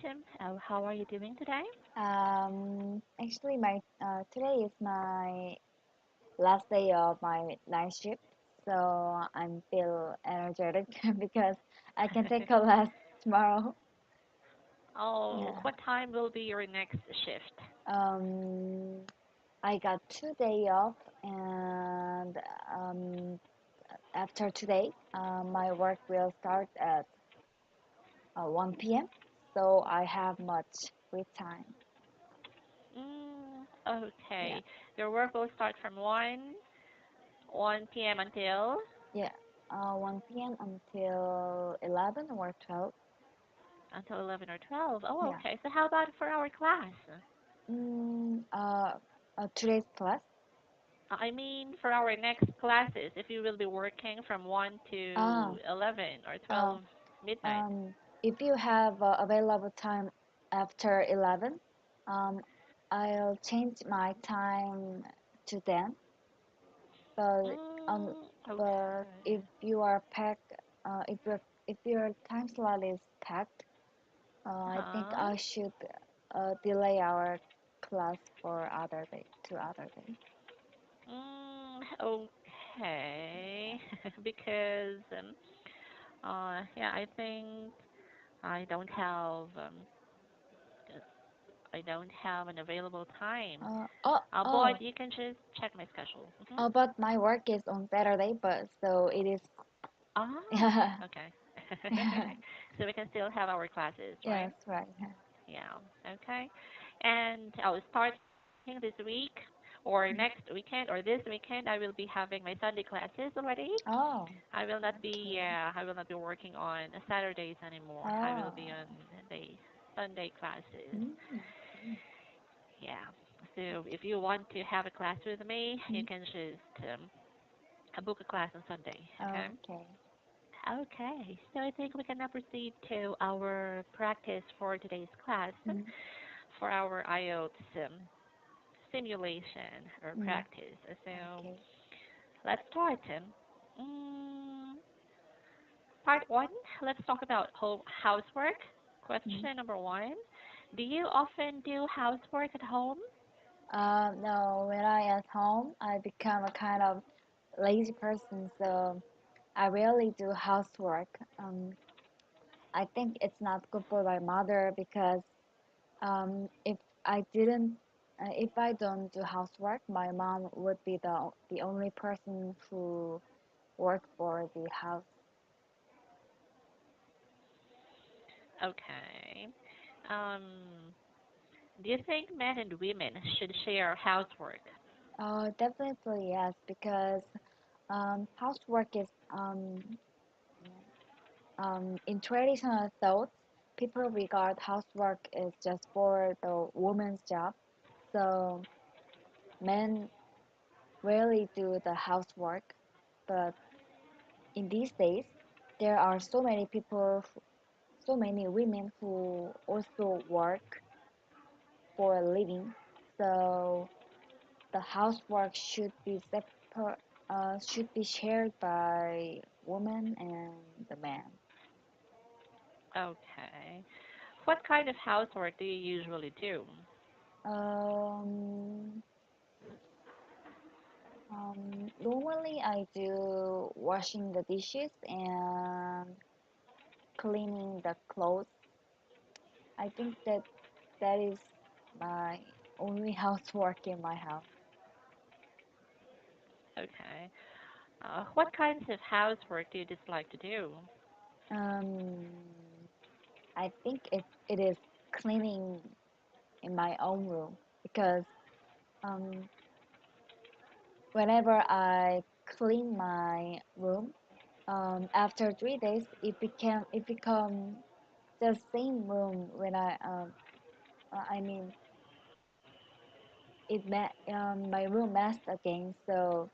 How are you doing today? Actually, my today is my last day of my night shift, so I'm feel energetic because I can take a rest tomorrow. Oh, Yeah. what time will be your next shift? Um, I got 2 day off, and um, after today, my work will start at 1 p.m. So I have much free time. Yeah. Okay. Your work will start from 1 p.m. Yeah. 1 p.m. until 11 or 12. until 11 or 12. Oh, Yeah. okay. So how about for our class? Mm, uh, Today's class. I mean for our next classes, if you will be working from 1 Ah, to 11 or uh, 12 midnight. um, if you have available time after 11, um, I'll change my time to then. But um, but Okay. if you are packed, if your time slot is packed, I think Huh? I should delay our class for other day to other day. Okay. Because yeah, I think I don't have I don't have an available time. Uh, oh, oh, But you can just check my schedule. but my work is on Saturday, but so it is. Ah, okay. So we can still have our classes, right? Yes, right. Yeah. Okay. And starting this week or next weekend or this weekend, I will be having my Sunday classes already. Oh, okay. I will not be working on Saturdays anymore. I will Oh, be on the Sunday classes. mm, okay. Yeah. So if you want to have a class with me, you Mm, can just book a class on Sunday. Okay. okay. Okay. So I think we can now proceed to our practice for today's class Mm, for our IELTS simulation or mm, practice. So okay. let's start. Mm, Part one, let's talk about home housework. Mm. Question number one. Do you often do housework at home? No, when I at home, I become a kind of lazy person, so I rarely do housework. I think it's not good for my mother because if I didn't, if I don't do housework, my mom would be the only person who work for the house. Okay. Um, do you think men and women should share housework? Definitely yes, because housework is in traditional thoughts, people regard housework is just for the woman's job. So men rarely do the housework, but in these days, there are so many people, so many women who also work for a living. So the housework should be shared by woman and the man. Okay. What kind of housework do you usually do? Um, Normally I do washing the dishes and cleaning the clothes. I think that is my only housework in my house. Okay. What kinds of housework do you dislike to do? Um, I think it is cleaning in my own room because um, whenever I clean my room, after 3 days it become the same room when I mean my room messed again. So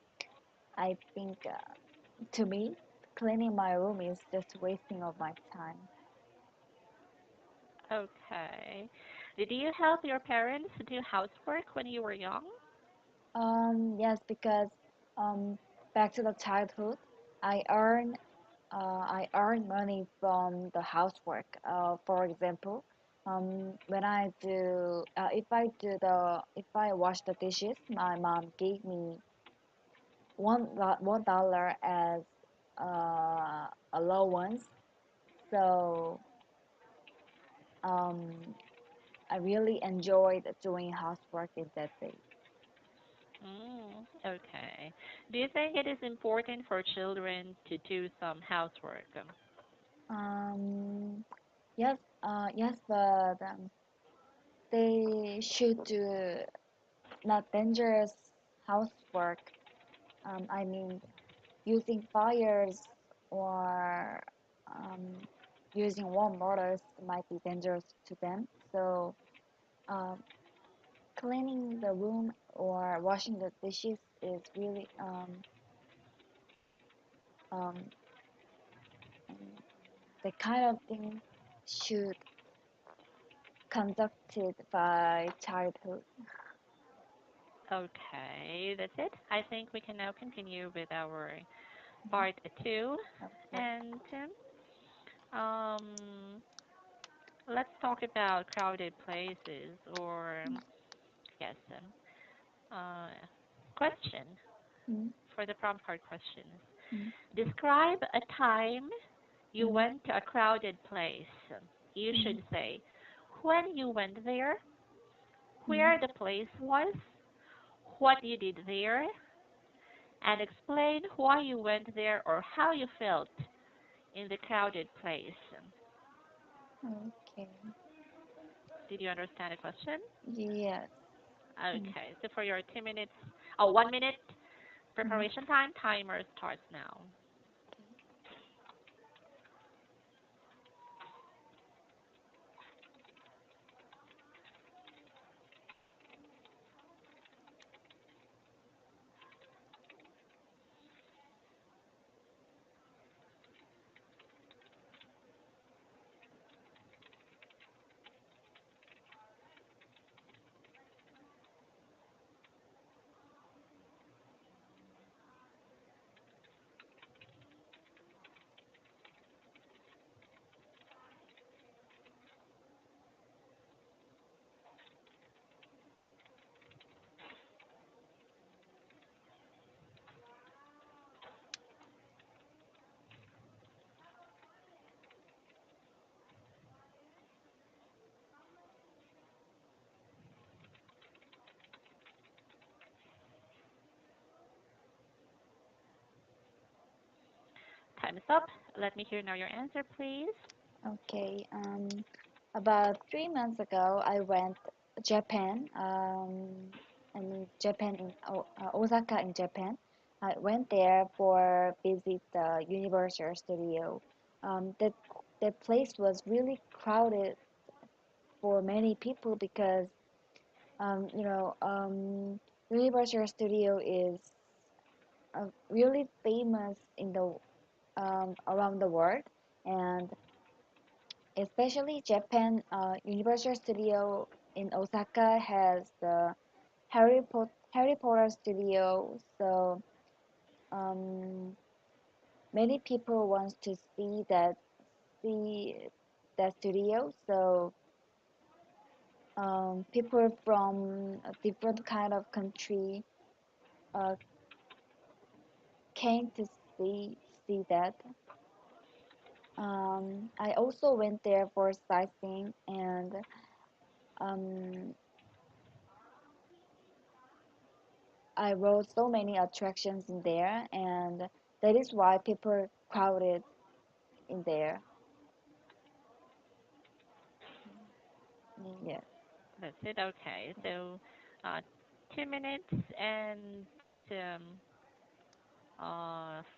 I think to me cleaning my room is just wasting of my time. Okay. Did you help your parents do housework when you were young? Yes, because um, back to the childhood, I earn I earn money from the housework. For example, If I wash the dishes, my mom gave me $1 as allowance. So um, I really enjoyed doing housework in that day. Okay. Do you think it is important for children to do some housework? Um, yes, but they should do not dangerous housework. I mean, using fires or um, using warm waters might be dangerous to them. So, um, cleaning the room or washing the dishes is really um, the kind of thing should conducted by childhood. Okay, that's it. I think we can now continue with our part two. Okay. And let's talk about crowded places or, yes, question Mm, for the prompt card questions. mm, Describe a time you mm, went to a crowded place. You mm, should say when you went there, mm. where the place was, what you did there, and explain why you went there or how you felt in the crowded place. Okay. Did you understand the question? Yes. Mm, Okay, so for your 2 minutes, oh, 1 minute mm. preparation time, timer starts now. Time is up. Let me hear now your answer, please. Okay. About 3 months ago, I went Japan. I mean Japan in Osaka in Japan. I went there for visit the Universal Studio. That place was really crowded for many people because you know Universal Studio is really famous in the around the world, and especially Japan. Universal Studio in Osaka has the Harry Potter studio, so um, many people want to see that studio. So people from a different kind of country uh, came to see that. I also went there for sightseeing, and um, I rode so many attractions in there, and that is why people crowded in there. Yes. That's it. Okay, so uh, 2 minutes and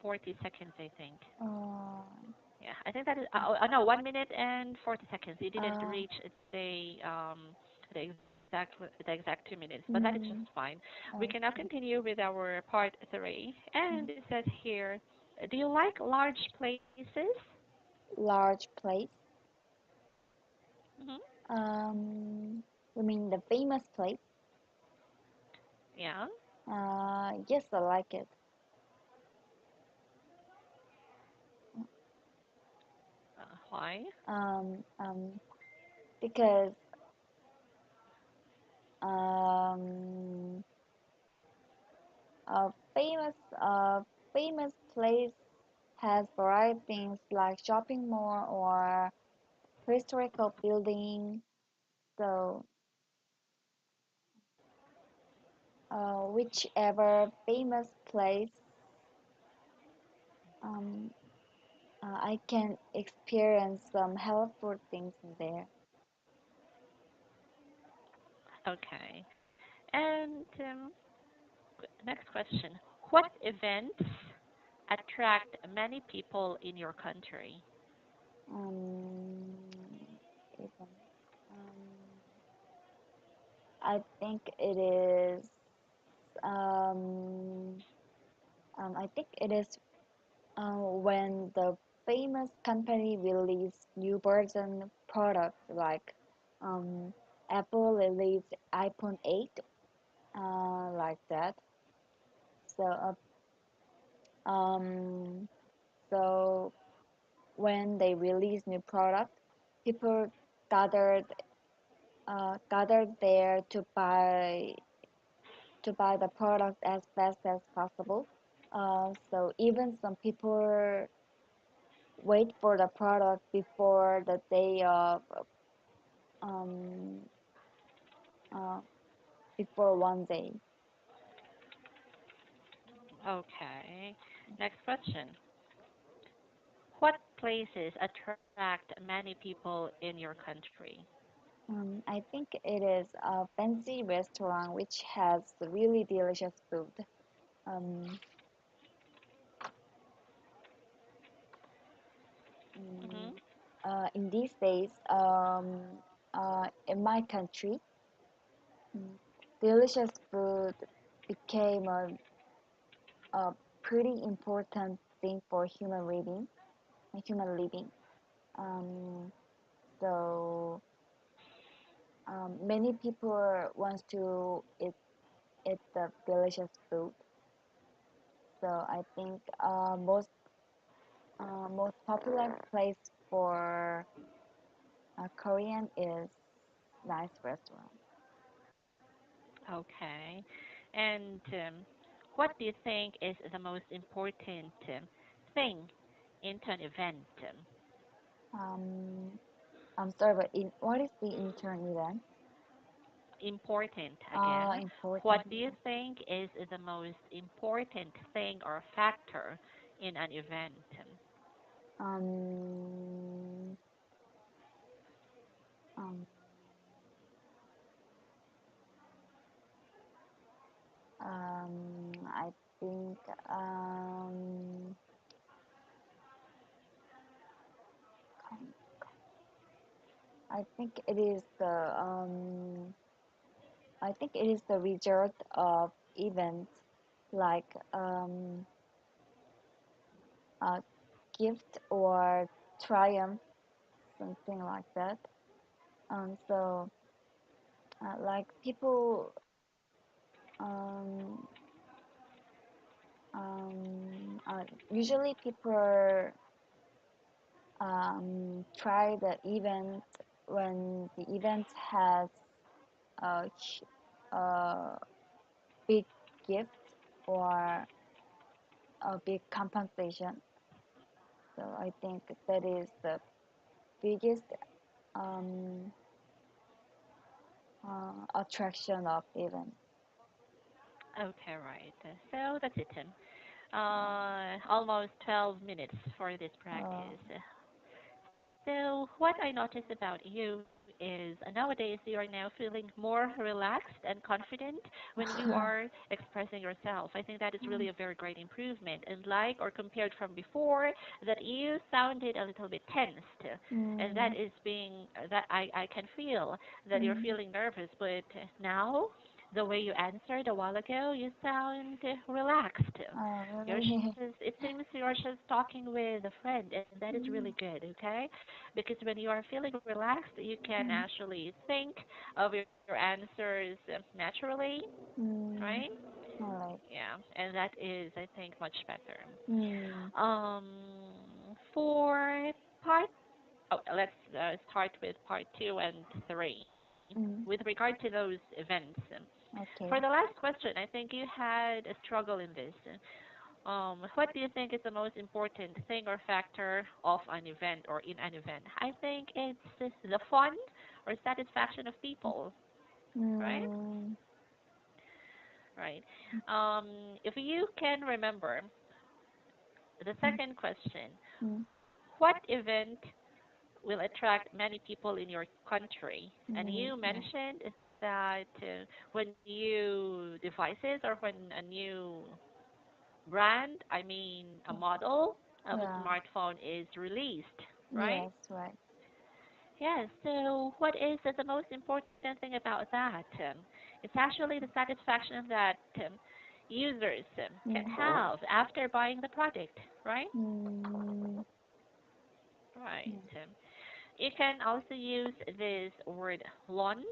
40 seconds, I think. Uh, Yeah, I think that is. No, 1 minute and 40 seconds. You didn't uh, reach the exact 2 minutes, but that is just mm, fine. We can now okay. continue with our part three, and Mm. it says here, do you like large places? Large place. Hmm. Um, you mean the famous place? Yeah. Yes, I like it. Why? Um, um, because um, a famous place has varied things like shopping mall or historical building. So whichever famous place, um, I can experience some helpful things in there. Okay. And next question. What events attract many people in your country? Um, even, I think it is. Um, I think it is when the famous company release new version product like um, Apple released iPhone 8, like that. So um, so when they release new product, people gathered gathered there to buy the product as fast as possible. So even some people wait for the product before the day of um, uh, before one day. Okay. Next question. What places attract many people in your country? I think it is a fancy restaurant which has really delicious food. Um, Mhm. in these days, in my country, mm, delicious food became a pretty important thing for human living. Um, so many people want to eat the delicious food. So I think most popular place for Korean is nice restaurant. Okay. And what do you think is the most important thing into an event? Um, I'm sorry, but what is the intern event? Important again. What Important do you event. think is the most important thing or factor in an event? Um, um, I think um, I think it is the result of events like a gift or triumph, something like that. So like people um, usually people try the event when the event has a, a big gift or a big compensation. So I think that is the biggest um, attraction of event. Okay, right. So that's it, Tim. Almost 12 minutes for this Uh, practice. So, what I notice about you is nowadays you are now feeling more relaxed and confident when you are expressing yourself. I think that is really a very great improvement. And like or compared from before, that you sounded a little bit tensed. And that mm, is being, that I can feel that you're mm, feeling nervous. But now, the way you answered a while ago, you sound relaxed. You're really? it seems you're just talking with a friend, and that is really Mm, good, okay? Because when you are feeling relaxed, you can mm, actually think of your answers naturally, right? mm, alright. Yeah, and that is, I think, much better. Mm, For part Oh, let's start with part two and three. With Mm. regard to those events, for the Okay. last question, I think you had a struggle in this. What do you think is the most important thing or factor of an event or in an event? I think it's the fun or satisfaction of people, right? Mm. Right. If you can remember the Mm. second question, Mm. what event will attract many people in your country? And Mm. you Right. mentioned that when new devices or when a new brand, I mean a model of a Yeah. smartphone is released, right? Yes. Right. Yes, so what is the most important thing about that? It's actually the satisfaction that users can Mm. have after buying the product, right? Mm. Right. Yeah. You can also use this word launch,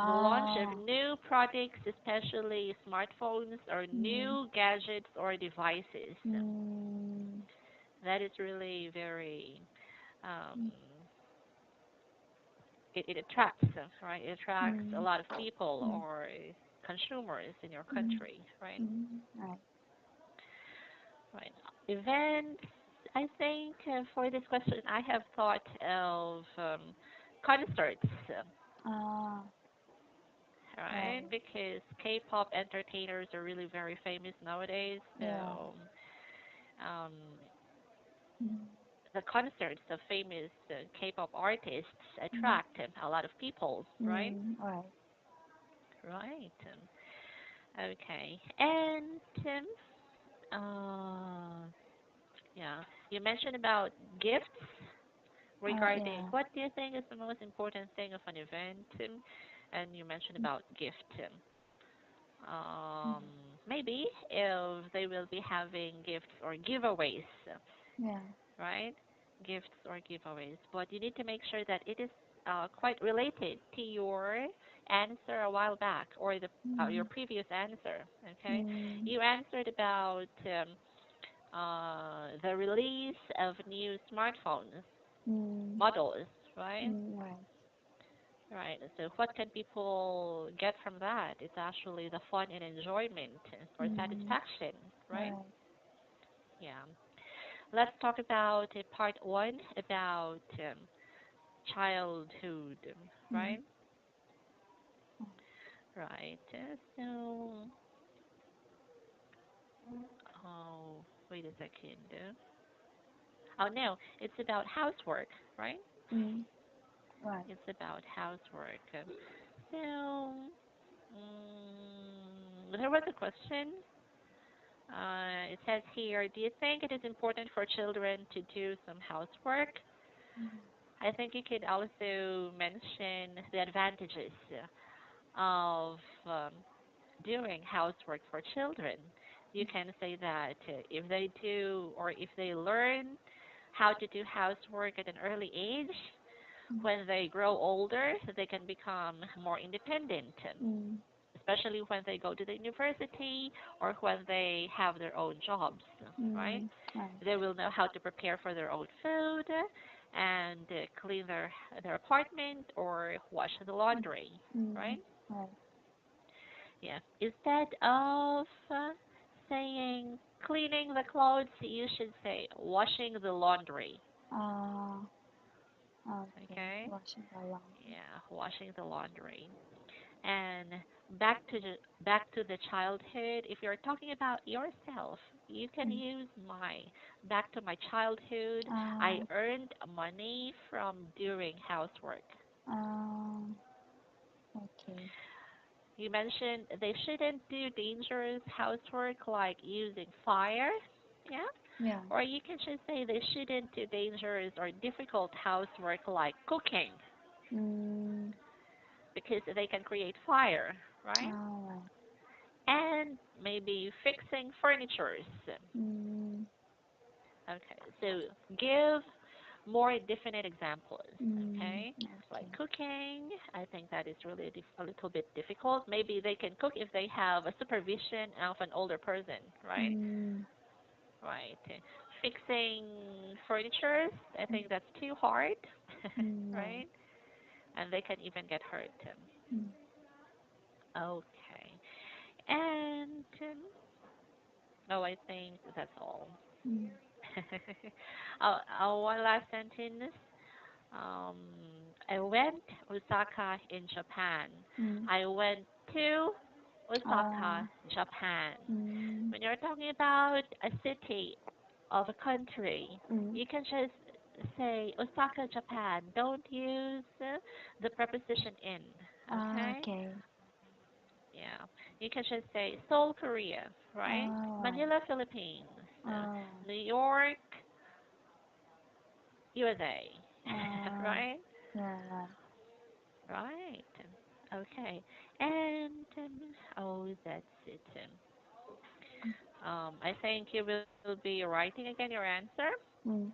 the launch of Ah. new products, especially smartphones or Mm. new gadgets or devices. Mm. That is really very, um, Mm. it attracts, right? It attracts a Mm. lot of people Mm. or consumers in your Mm. country, right? Mm. Right. Right. Events, I think for this question, I have thought of concerts, Ah. right? Right. Because K-pop entertainers are really very famous nowadays. Yeah. So um, Mm. the concerts of famous K-pop artists Mm. attract a lot of people, right? Mm. Right. Right. Okay. And uh, yeah, you mentioned about gifts regarding Yeah. what do you think is the most important thing of an event, and you mentioned Mm. about gift. Mm. Um, maybe if they will be having gifts or giveaways, Yeah. right? Gifts or giveaways. But you need to make sure that it is quite related to your answer a while back or your Mm. previous answer. Okay, Mm. you answered about the release of new smartphones Mm. models, right? Mm. Right. Right. So what can people get from that? It's actually the fun and enjoyment or Mm. satisfaction, right? Right. Yeah. Let's talk about part one about childhood, Mm. right? Right. So, oh, wait a second. Oh, no, it's about housework, right? Mm. Right. It's about housework. So, there was a question. It says here, do you think it is important for children to do some housework? Mm. I think you could also mention the advantages of doing housework for children. You can say that if they do or if they learn how to do housework at an early age, Mm. when they grow older, they can become more independent, Mm. especially when they go to the university or when they have their own jobs, right? Mm. Right. They will know how to prepare for their own food and clean their apartment or wash the Mm. laundry, Mm. right? Right. Yeah. Instead of saying cleaning the clothes, you should say washing the laundry. Ah. Okay. Okay? Washing the laundry. Yeah, washing the laundry. And back to the childhood. If you're talking about yourself, you can Mm. use my back to my childhood. I Ah. earned money from doing housework. Ah. Okay. You mentioned they shouldn't do dangerous housework like using fire. Yeah. Yeah. Or you can just say they shouldn't do dangerous or difficult housework like cooking Mm. because they can create fire, right? All right. And maybe fixing furnitures. Mm. Okay, so give more definite examples. Mm. Okay, like Okay. cooking, I think that is really a little bit difficult. Maybe they can cook if they have a supervision of an older person, right? Mm. Right. Fixing furnitures, I mm, think that's too hard, yeah. right? And they can even get hurt. Mm, Okay. And oh, I think that's all. mm, One last sentence. Um, I went Osaka in Japan. mm. I went to Osaka, Oh, Japan. mm, When you're talking about a city of a country, mm. you can just say Osaka, Japan. Don't use the preposition in. Okay? Okay. Yeah. You can just say Seoul, Korea, right? Oh, Manila, Philippines. oh, New York, USA. oh, Right? yeah. Right. Okay. And oh, that's it. I think you will be writing again your answer Mm,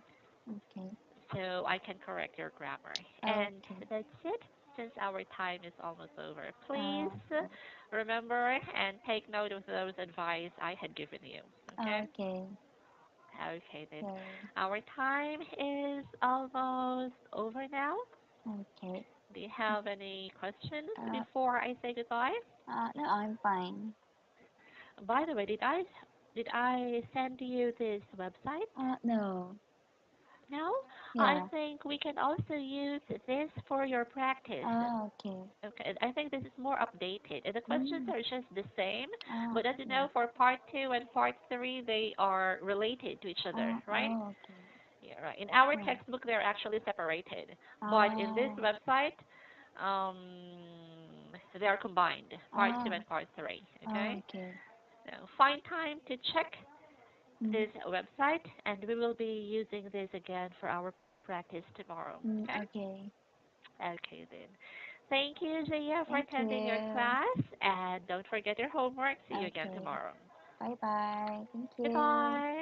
okay. so I can correct your grammar. And Okay. that's it. Since our time is almost over, please Okay. remember and take note of those advice I had given you. Okay? Okay. Okay then. Okay. Our time is almost over now. Okay. Do you have any questions Uh, before I say goodbye? no, I'm fine. By the way, did I send you this website? No. No? I Yeah. think we can also use this for your practice. Okay. Okay, I think this is more updated. And the questions Mm. are just the same, Oh, but as you yeah. know, for part two and part three, they are related to each other, right? Okay. Yeah, right. In our Yeah. textbook, they're actually separated, but in this Oh, website, um, they are combined, part two oh, and part three. Okay. okay. So find time to check Mm, this website, and we will be using this again for our practice tomorrow. Okay? okay. Okay, then. Thank you, Zaya, for Thank attending your you. class, and don't forget your homework. See you again Okay. tomorrow. Bye bye. Thank you. Goodbye.